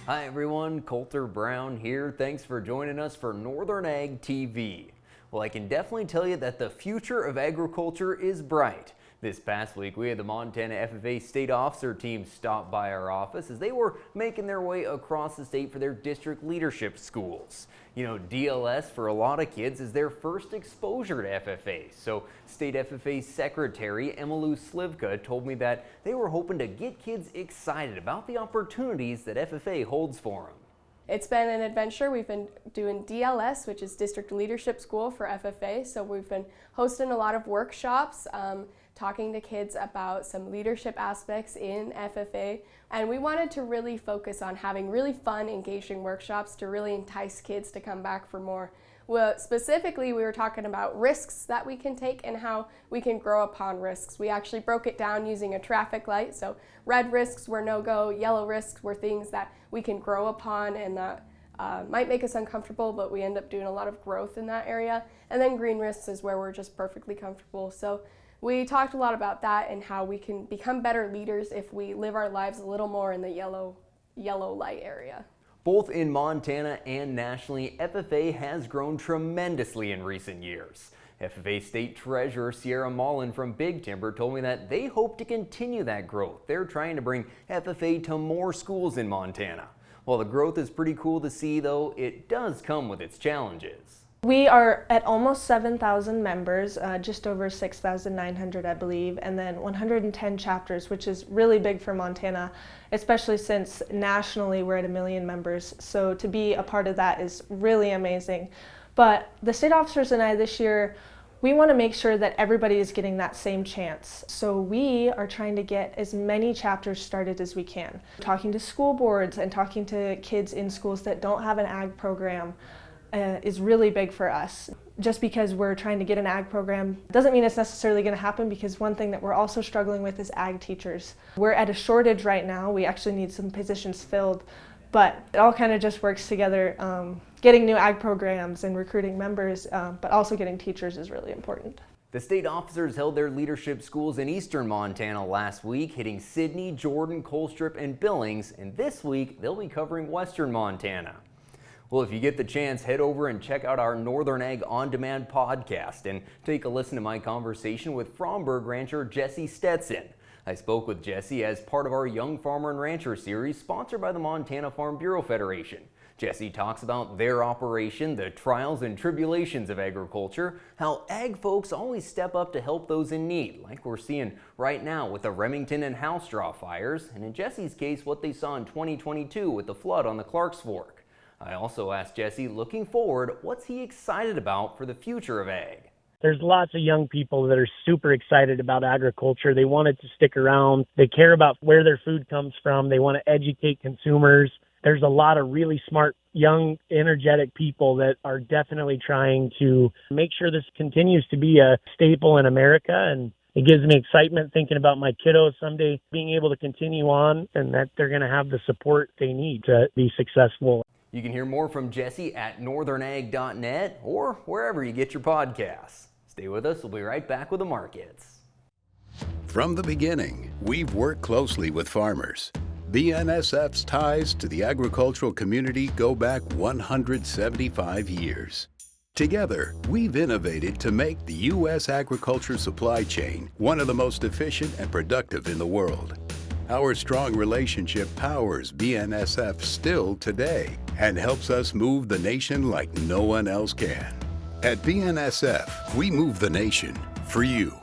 Hi everyone, Coulter Brown here. Thanks for joining us for Northern Ag TV. Well, I can definitely tell you that the future of agriculture is bright. This past week, we had the Montana FFA state officer team stop by our office as they were making their way across the state for their district leadership schools. You know, DLS for a lot of kids is their first exposure to FFA. So State FFA Secretary Slivka told me that they were hoping to get kids excited about the opportunities that FFA holds for them. It's been an adventure. We've been doing DLS, which is District Leadership School for FFA. So we've been hosting a lot of workshops, talking to kids about some leadership aspects in FFA. And we wanted to really focus on having really fun, engaging workshops to really entice kids to come back for more. Well, specifically, we were talking about risks that we can take and how we can grow upon risks. We actually broke it down using a traffic light. So red risks were no-go, yellow risks were things that we can grow upon and that might make us uncomfortable, but we end up doing a lot of growth in that area. And then green risks is where we're just perfectly comfortable. So we talked a lot about that and how we can become better leaders if we live our lives a little more in the yellow light area. Both in Montana and nationally, FFA has grown tremendously in recent years. FFA State Treasurer Mauland from Big Timber told me that they hope to continue that growth. They're trying to bring FFA to more schools in Montana. While the growth is pretty cool to see, though, it does come with its challenges. We are at almost 7,000 members, just over 6,900 I believe, and then 110 chapters, which is really big for Montana, especially since nationally we're at 1 million members. So to be a part of that is really amazing. But the state officers and I this year, we want to make sure that everybody is getting that same chance. So we are trying to get as many chapters started as we can. Talking to school boards and talking to kids in schools that don't have an ag program is really big for us. Just because we're trying to get an ag program doesn't mean it's necessarily going to happen, because one thing that we're also struggling with is ag teachers. We're at a shortage right now. We actually need some positions filled, but it all kind of just works together. Getting new ag programs and recruiting members, but also getting teachers is really important. The state officers held their leadership schools in eastern Montana last week, hitting Sidney, Jordan, Colstrip, and Billings, and this week they'll be covering western Montana. Well, if you get the chance, head over and check out our Northern Ag On Demand podcast and take a listen to my conversation with Fromberg rancher Jese Stetson. I spoke with Jesse as part of our Young Farmer and Rancher series sponsored by the Montana Farm Bureau Federation. Jesse talks about their operation, the trials and tribulations of agriculture, how ag folks always step up to help those in need, like we're seeing right now with the Remington and House Straw fires, and in Jesse's case, what they saw in 2022 with the flood on the Clarks Fork. I also asked Jesse, looking forward, what's he excited about for the future of ag? There's lots of young people that are super excited about agriculture. They want it to stick around. They care about where their food comes from. They want to educate consumers. There's a lot of really smart, young, energetic people that are definitely trying to make sure this continues to be a staple in America. And it gives me excitement thinking about my kiddos someday being able to continue on and that they're going to have the support they need to be successful. You can hear more from Jesse at northernag.net or wherever you get your podcasts. Stay with us. We'll be right back with the markets. From the beginning, we've worked closely with farmers. BNSF's ties to the agricultural community go back 175 years. Together, we've innovated to make the U.S. agriculture supply chain one of the most efficient and productive in the world. Our strong relationship powers BNSF still today and helps us move the nation like no one else can. At BNSF, we move the nation for you.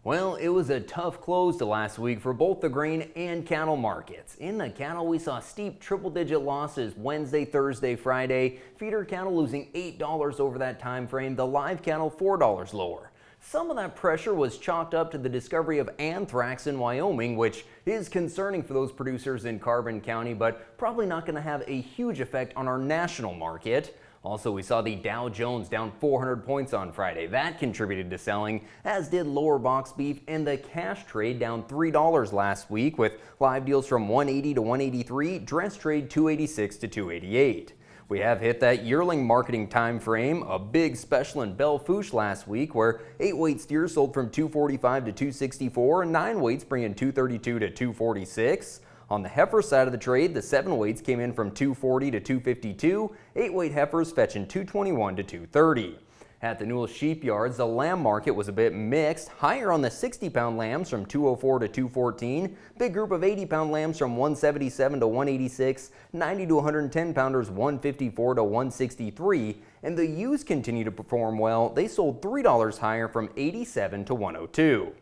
Well, it was a tough close to last week for both the grain and cattle markets. In the cattle, we saw steep triple-digit losses Wednesday, Thursday, Friday. Feeder cattle losing $8 over that time frame. The live cattle $4 lower. Some of that pressure was chalked up to the discovery of anthrax in Wyoming, which is concerning for those producers in Carbon County, but probably not going to have a huge effect on our national market. Also, we saw the Dow Jones down 400 points on Friday. That contributed to selling, as did lower box beef and the cash trade down $3 last week, with live deals from 180 to 183, dress trade 286 to 288. We have hit that yearling marketing time frame, a big special in Belle Fourche last week where 8-weight steers sold from 245 to 264 and 9 weights bringing 232 to 246. On the heifer side of the trade, the 7 weights came in from 240 to 252, 8-weight heifers fetching 221 to 230. At the Newell sheep yards, the lamb market was a bit mixed, higher on the 60-pound lambs from 204 to 214, big group of 80-pound lambs from 177 to 186, 90 to 110 pounders 154 to 163, and the ewes continue to perform well. They sold $3 higher from 87 to 102.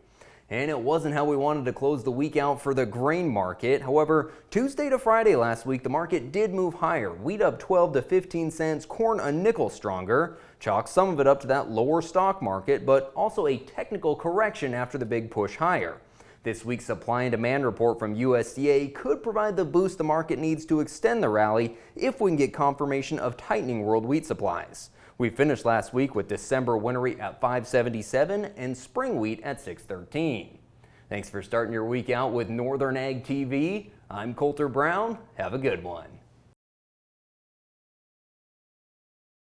And it wasn't how we wanted to close the week out for the grain market. However, Tuesday to Friday last week, the market did move higher. Wheat up 12 to 15 cents, corn a nickel stronger. Chalk some of it up to that lower stock market, but also a technical correction after the big push higher. This week's supply and demand report from USDA could provide the boost the market needs to extend the rally if we can get confirmation of tightening world wheat supplies. We finished last week with December winter wheat at 577 and spring wheat at 613. Thanks for starting your week out with Northern Ag TV. I'm Coulter Brown. Have a good one.